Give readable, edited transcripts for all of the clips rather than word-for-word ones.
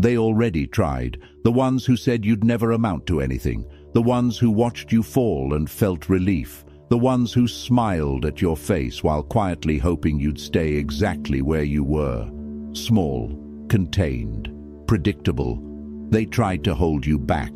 They already tried, the ones who said you'd never amount to anything, the ones who watched you fall and felt relief, the ones who smiled at your face while quietly hoping you'd stay exactly where you were. Small, contained, predictable. They tried to hold you back,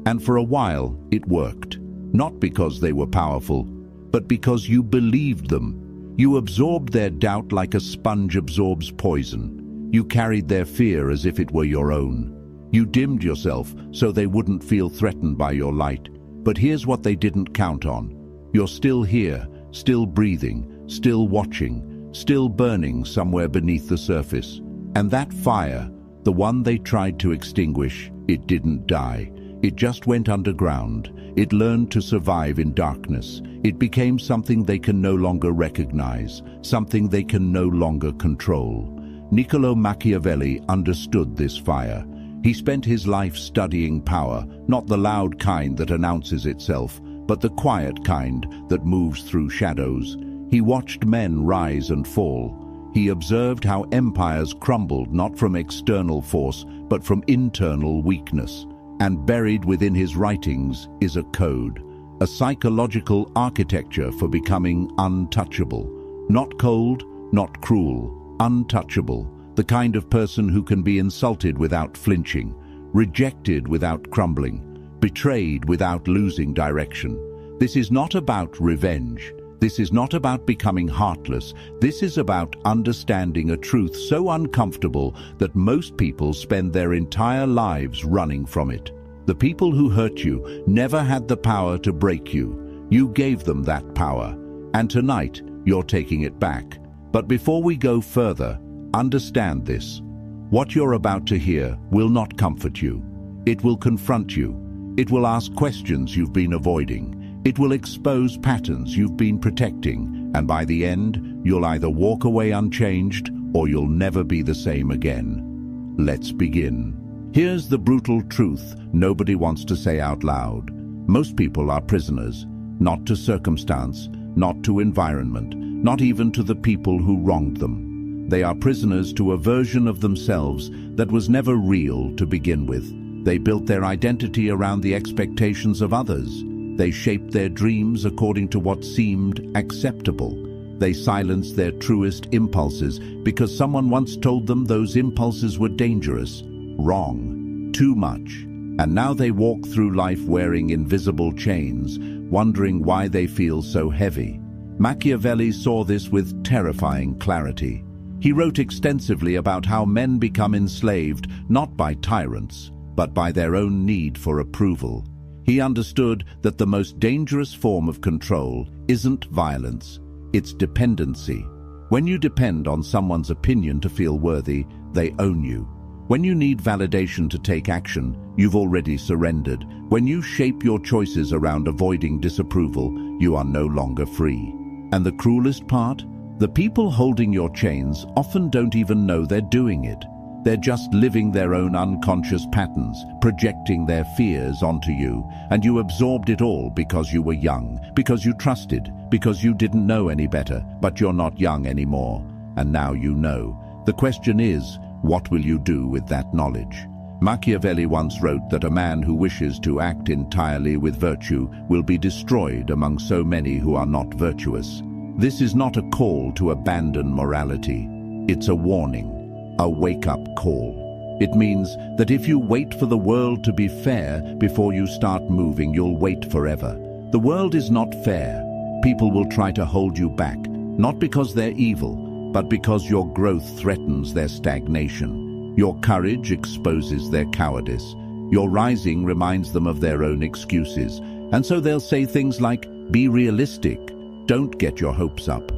and for a while it worked. Not because they were powerful, but because you believed them. You absorbed their doubt like a sponge absorbs poison. You carried their fear as if it were your own. You dimmed yourself so they wouldn't feel threatened by your light. But here's what they didn't count on. You're still here, still breathing, still watching, still burning somewhere beneath the surface. And that fire, the one they tried to extinguish, it didn't die. It just went underground. It learned to survive in darkness. It became something they can no longer recognize, something they can no longer control. Niccolò Machiavelli understood this fire. He spent his life studying power, not the loud kind that announces itself, but the quiet kind that moves through shadows. He watched men rise and fall. He observed how empires crumbled not from external force, but from internal weakness. And buried within his writings is a code, a psychological architecture for becoming untouchable. Not cold, not cruel, untouchable. The kind of person who can be insulted without flinching, rejected without crumbling, betrayed without losing direction. This is not about revenge. This is not about becoming heartless. This is about understanding a truth so uncomfortable that most people spend their entire lives running from it. The people who hurt you never had the power to break you. You gave them that power, and tonight you're taking it back. But before we go further, understand this. What you're about to hear will not comfort you. It will confront you. It will ask questions you've been avoiding. It will expose patterns you've been protecting, and by the end, you'll either walk away unchanged or you'll never be the same again. Let's begin. Here's the brutal truth nobody wants to say out loud. Most people are prisoners, not to circumstance, not to environment, not even to the people who wronged them. They are prisoners to a version of themselves that was never real to begin with. They built their identity around the expectations of others. They shaped their dreams according to what seemed acceptable. They silenced their truest impulses because someone once told them those impulses were dangerous, wrong, too much. And now they walk through life wearing invisible chains, wondering why they feel so heavy. Machiavelli saw this with terrifying clarity. He wrote extensively about how men become enslaved not by tyrants, but by their own need for approval. He understood that the most dangerous form of control isn't violence, it's dependency. When you depend on someone's opinion to feel worthy, they own you. When you need validation to take action, you've already surrendered. When you shape your choices around avoiding disapproval, you are no longer free. And the cruelest part? The people holding your chains often don't even know they're doing it. They're just living their own unconscious patterns, projecting their fears onto you, and you absorbed it all because you were young, because you trusted, because you didn't know any better, but you're not young anymore, and now you know. The question is, what will you do with that knowledge? Machiavelli once wrote that a man who wishes to act entirely with virtue will be destroyed among so many who are not virtuous. This is not a call to abandon morality. It's a warning. A wake-up call. It means that if you wait for the world to be fair before you start moving, you'll wait forever. The world is not fair. People will try to hold you back, not because they're evil, but because your growth threatens their stagnation. Your courage exposes their cowardice. Your rising reminds them of their own excuses. And so they'll say things like, be realistic, don't get your hopes up.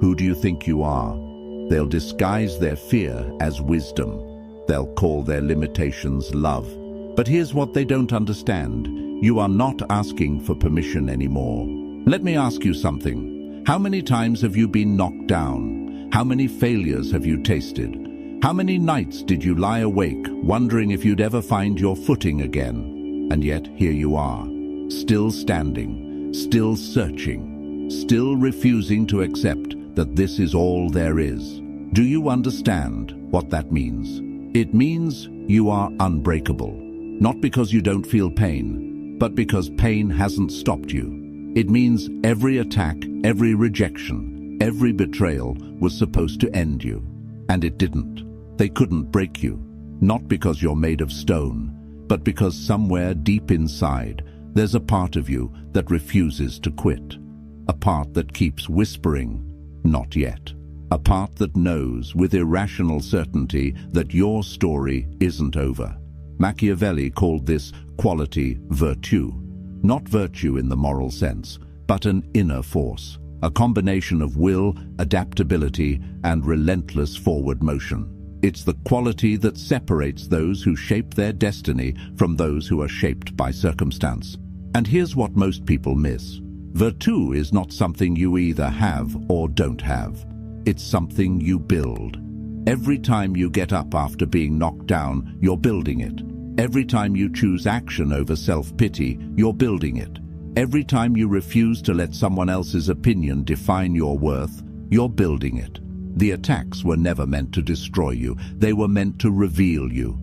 Who do you think you are? They'll disguise their fear as wisdom. They'll call their limitations love. But here's what they don't understand. You are not asking for permission anymore. Let me ask you something. How many times have you been knocked down? How many failures have you tasted? How many nights did you lie awake, wondering if you'd ever find your footing again? And yet here you are, still standing, still searching, still refusing to accept that this is all there is. Do you understand what that means? It means You are unbreakable. Not because you don't feel pain, but because pain hasn't stopped you. It means every attack, every rejection, every betrayal was supposed to end you. And it didn't. They couldn't break you. Not because you're made of stone, but because somewhere deep inside, there's a part of you that refuses to quit. A part that keeps whispering, not yet. A part that knows with irrational certainty that your story isn't over. Machiavelli called this quality virtue. Not virtue in the moral sense, but an inner force. A combination of will, adaptability, and relentless forward motion. It's the quality that separates those who shape their destiny from those who are shaped by circumstance. And here's what most people miss. Virtue is not something you either have or don't have. It's something you build. Every time you get up after being knocked down, you're building it. Every time you choose action over self-pity, you're building it. Every time you refuse to let someone else's opinion define your worth, you're building it. The attacks were never meant to destroy you. They were meant to reveal you.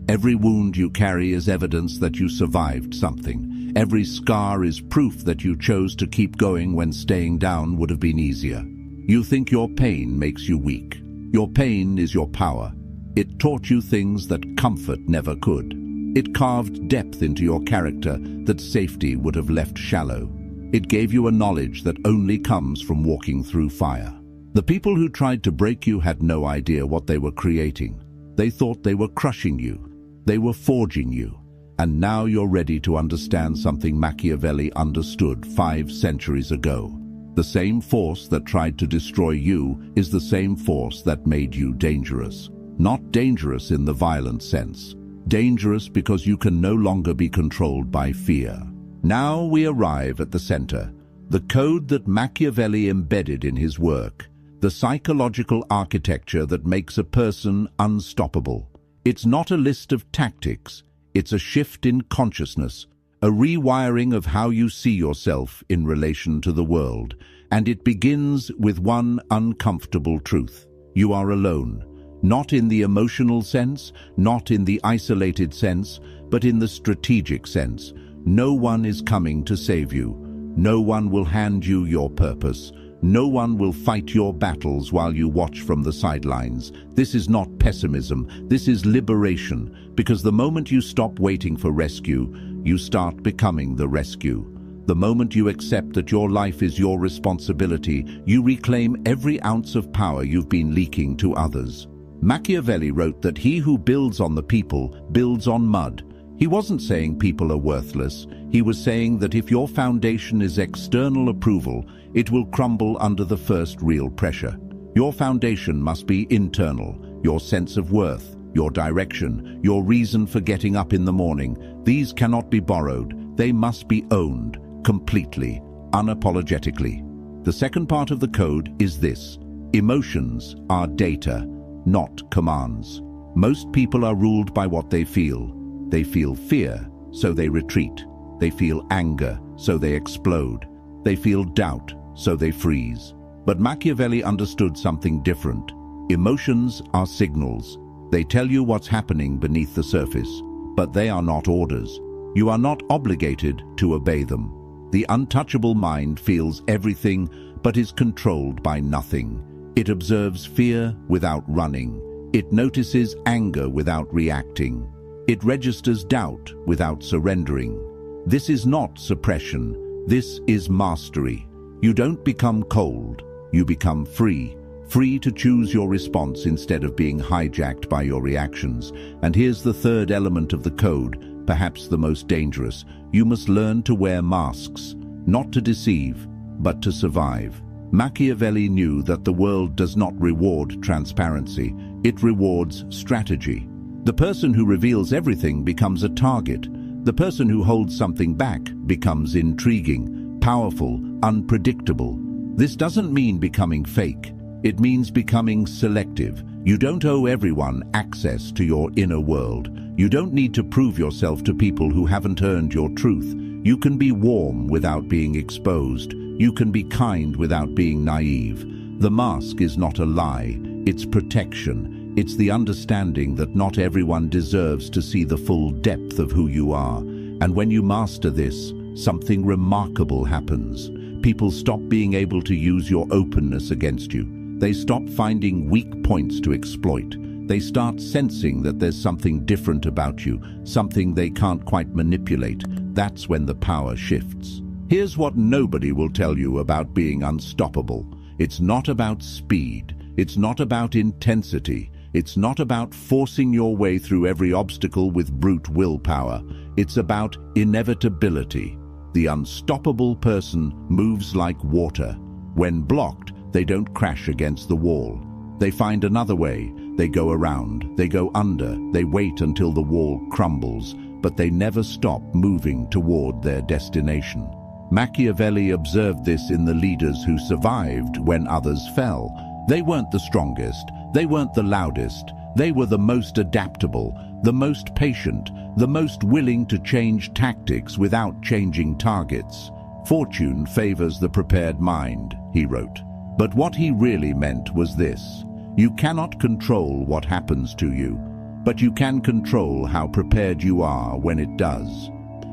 Every wound you carry is evidence that you survived something. Every scar is proof that you chose to keep going when staying down would have been easier. You think your pain makes you weak. Your pain is your power. It taught you things that comfort never could. It carved depth into your character that safety would have left shallow. It gave you a knowledge that only comes from walking through fire. The people who tried to break you had no idea what they were creating. They thought they were crushing you. They were forging you. And now you're ready to understand something Machiavelli understood 5 centuries ago. The same force that tried to destroy you is the same force that made you dangerous. Not dangerous in the violent sense. Dangerous because you can no longer be controlled by fear. Now we arrive at the center, the code that Machiavelli embedded in his work, the psychological architecture that makes a person unstoppable. It's not a list of tactics, it's a shift in consciousness, a rewiring of how you see yourself in relation to the world, and it begins with one uncomfortable truth. You are alone. Not in the emotional sense, not in the isolated sense, but in the strategic sense. No one is coming to save you. No one will hand you your purpose. No one will fight your battles while you watch from the sidelines. This is not pessimism. This is liberation, because the moment you stop waiting for rescue, you start becoming the rescue. The moment you accept that your life is your responsibility, you reclaim every ounce of power you've been leaking to others. Machiavelli wrote that he who builds on the people builds on mud. He wasn't saying people are worthless. He was saying that if your foundation is external approval, it will crumble under the first real pressure. Your foundation must be internal, your sense of worth, your direction, your reason for getting up in the morning. These cannot be borrowed. They must be owned, completely, unapologetically. The second part of the code is this. Emotions are data, not commands. Most people are ruled by what they feel. They feel fear, so they retreat. They feel anger, so they explode. They feel doubt, so they freeze. But Machiavelli understood something different. Emotions are signals. They tell you what's happening beneath the surface, but they are not orders. You are not obligated to obey them. The untouchable mind feels everything, but is controlled by nothing. It observes fear without running. It notices anger without reacting. It registers doubt without surrendering. This is not suppression. This is mastery. You don't become cold. You become free. Free to choose your response instead of being hijacked by your reactions. And here's the third element of the code, perhaps the most dangerous. You must learn to wear masks, not to deceive, but to survive. Machiavelli knew that the world does not reward transparency. It rewards strategy. The person who reveals everything becomes a target. The person who holds something back becomes intriguing, powerful, unpredictable. This doesn't mean becoming fake. It means becoming selective. You don't owe everyone access to your inner world. You don't need to prove yourself to people who haven't earned your truth. You can be warm without being exposed. You can be kind without being naive. The mask is not a lie. It's protection. It's the understanding that not everyone deserves to see the full depth of who you are. And when you master this, something remarkable happens. People stop being able to use your openness against you. They stop finding weak points to exploit. They start sensing that there's something different about you, something they can't quite manipulate. That's when the power shifts. Here's what nobody will tell you about being unstoppable. It's not about speed. It's not about intensity. It's not about forcing your way through every obstacle with brute willpower. It's about inevitability. The unstoppable person moves like water. When blocked, they don't crash against the wall. They find another way. They go around. They go under. They wait until the wall crumbles, but they never stop moving toward their destination. Machiavelli observed this in the leaders who survived when others fell. They weren't the strongest. They weren't the loudest. They were the most adaptable, the most patient, the most willing to change tactics without changing targets. Fortune favors the prepared mind, he wrote. But what he really meant was this: you cannot control what happens to you, but you can control how prepared you are when it does.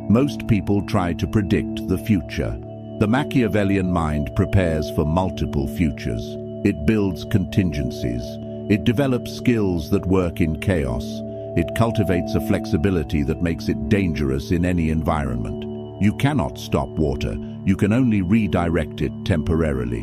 Most people try to predict the future. The Machiavellian mind prepares for multiple futures. It builds contingencies. It develops skills that work in chaos. It cultivates a flexibility that makes it dangerous in any environment. You cannot stop water. You can only redirect it temporarily.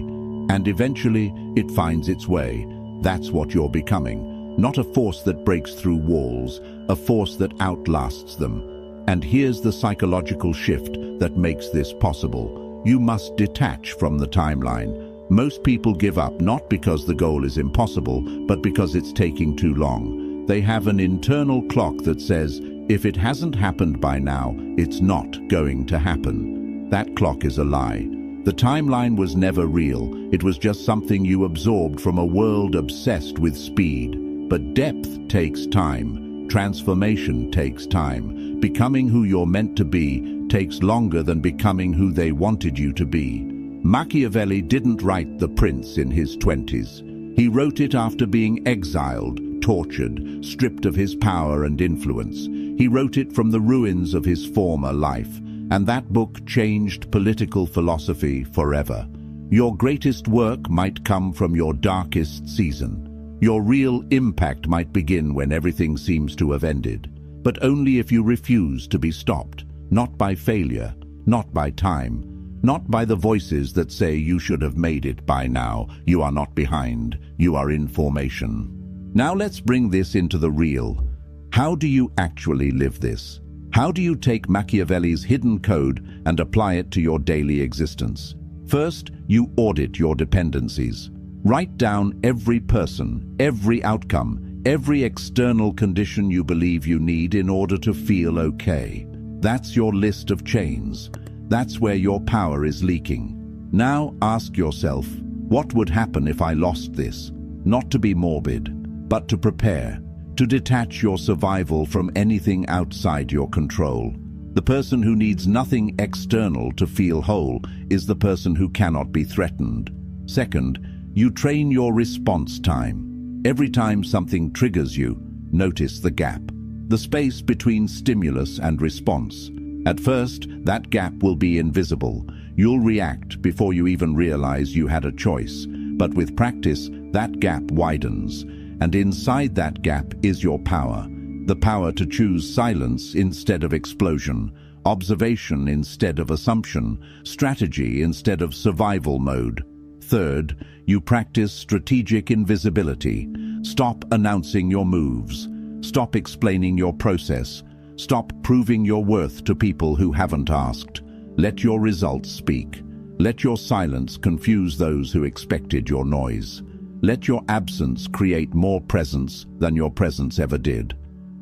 And eventually, it finds its way. That's what you're becoming. Not a force that breaks through walls, a force that outlasts them. And here's the psychological shift that makes this possible. You must detach from the timeline. Most people give up not because the goal is impossible, but because it's taking too long. They have an internal clock that says, if it hasn't happened by now, it's not going to happen. That clock is a lie. The timeline was never real. It was just something you absorbed from a world obsessed with speed. But depth takes time. Transformation takes time. Becoming who you're meant to be takes longer than becoming who they wanted you to be. Machiavelli didn't write The Prince in his 20s. He wrote it after being exiled, tortured, stripped of his power and influence. He wrote it from the ruins of his former life, and that book changed political philosophy forever. Your greatest work might come from your darkest season. Your real impact might begin when everything seems to have ended, but only if you refuse to be stopped, not by failure, not by time, not by the voices that say you should have made it by now. You are not behind. You are in formation. Now let's bring this into the real. How do you actually live this? How do you take Machiavelli's hidden code and apply it to your daily existence? First, you audit your dependencies. Write down every person, every outcome, every external condition you believe you need in order to feel okay. That's your list of chains. That's where your power is leaking. Now ask yourself, what would happen if I lost this? Not to be morbid, but to prepare, to detach your survival from anything outside your control. The person who needs nothing external to feel whole is the person who cannot be threatened. Second, you train your response time. Every time something triggers you, notice the gap, the space between stimulus and response. At first, that gap will be invisible. You'll react before you even realize you had a choice. But with practice, that gap widens. And inside that gap is your power. The power to choose silence instead of explosion, observation instead of assumption, strategy instead of survival mode. Third, you practice strategic invisibility. Stop announcing your moves. Stop explaining your process. Stop proving your worth to people who haven't asked. Let your results speak. Let your silence confuse those who expected your noise. Let your absence create more presence than your presence ever did.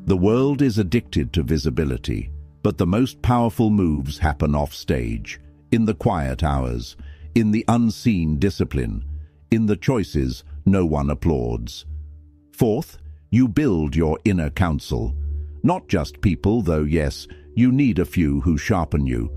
The world is addicted to visibility, but the most powerful moves happen off stage, in the quiet hours, in the unseen discipline, in the choices no one applauds. Fourth, you build your inner council. Not just people, though yes, you need a few who sharpen you,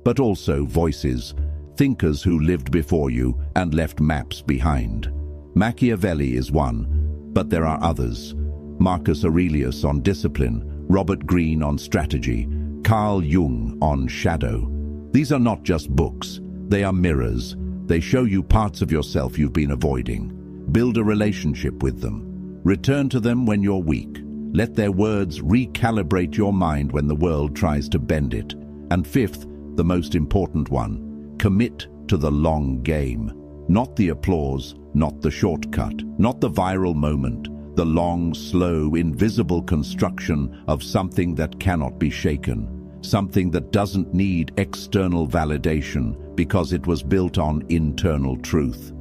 but also voices, thinkers who lived before you and left maps behind. Machiavelli is one. But there are others. Marcus Aurelius on discipline, Robert Greene on strategy, Carl Jung on shadow. These are not just books, they are mirrors. They show you parts of yourself you've been avoiding. Build a relationship with them. Return to them when you're weak. Let their words recalibrate your mind when the world tries to bend it. And fifth, the most important one, commit to the long game. Not the applause, not the shortcut, not the viral moment, the long, slow, invisible construction of something that cannot be shaken. Something that doesn't need external validation because it was built on internal truth.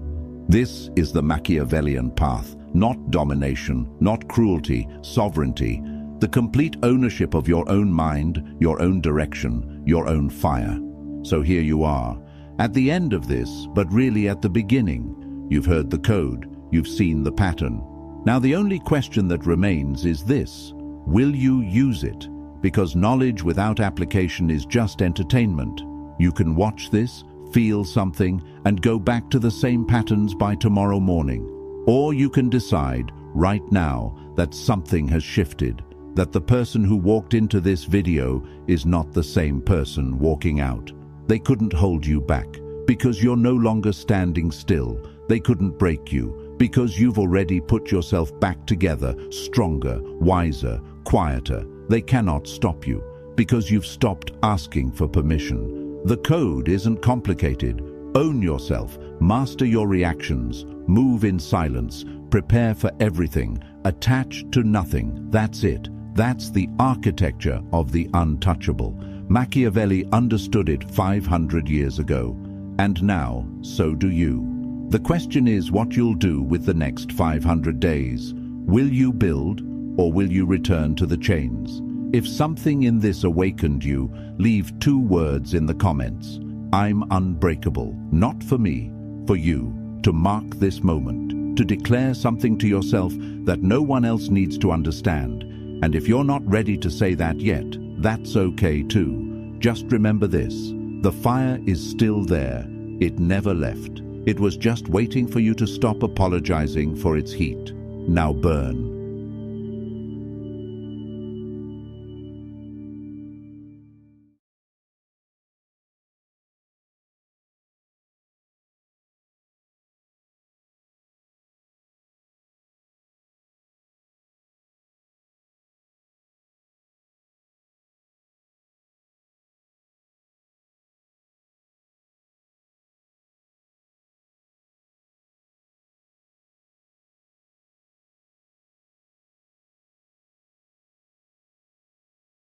This is the Machiavellian path, not domination, not cruelty, sovereignty, the complete ownership of your own mind, your own direction, your own fire. So here you are, at the end of this, but really at the beginning. You've heard the code, you've seen the pattern. Now the only question that remains is this: will you use it? Because knowledge without application is just entertainment. You can watch this, feel something, and go back to the same patterns by tomorrow morning. Or you can decide right now that something has shifted, that the person who walked into this video is not the same person walking out. They couldn't hold you back because you're no longer standing still. They couldn't break you because you've already put yourself back together, stronger, wiser, quieter. They cannot stop you because you've stopped asking for permission. The code isn't complicated. Own yourself, master your reactions, move in silence, prepare for everything, attach to nothing. That's it. That's the architecture of the untouchable. Machiavelli understood it 500 years ago, and now so do you. The question is what you'll do with the next 500 days. Will you build, or will you return to the chains? If something in this awakened you, leave 2 words in the comments. I'm unbreakable, not for me, for you, to mark this moment, to declare something to yourself that no one else needs to understand. And if you're not ready to say that yet, that's okay too. Just remember this: the fire is still there. It never left. It was just waiting for you to stop apologizing for its heat. Now burn.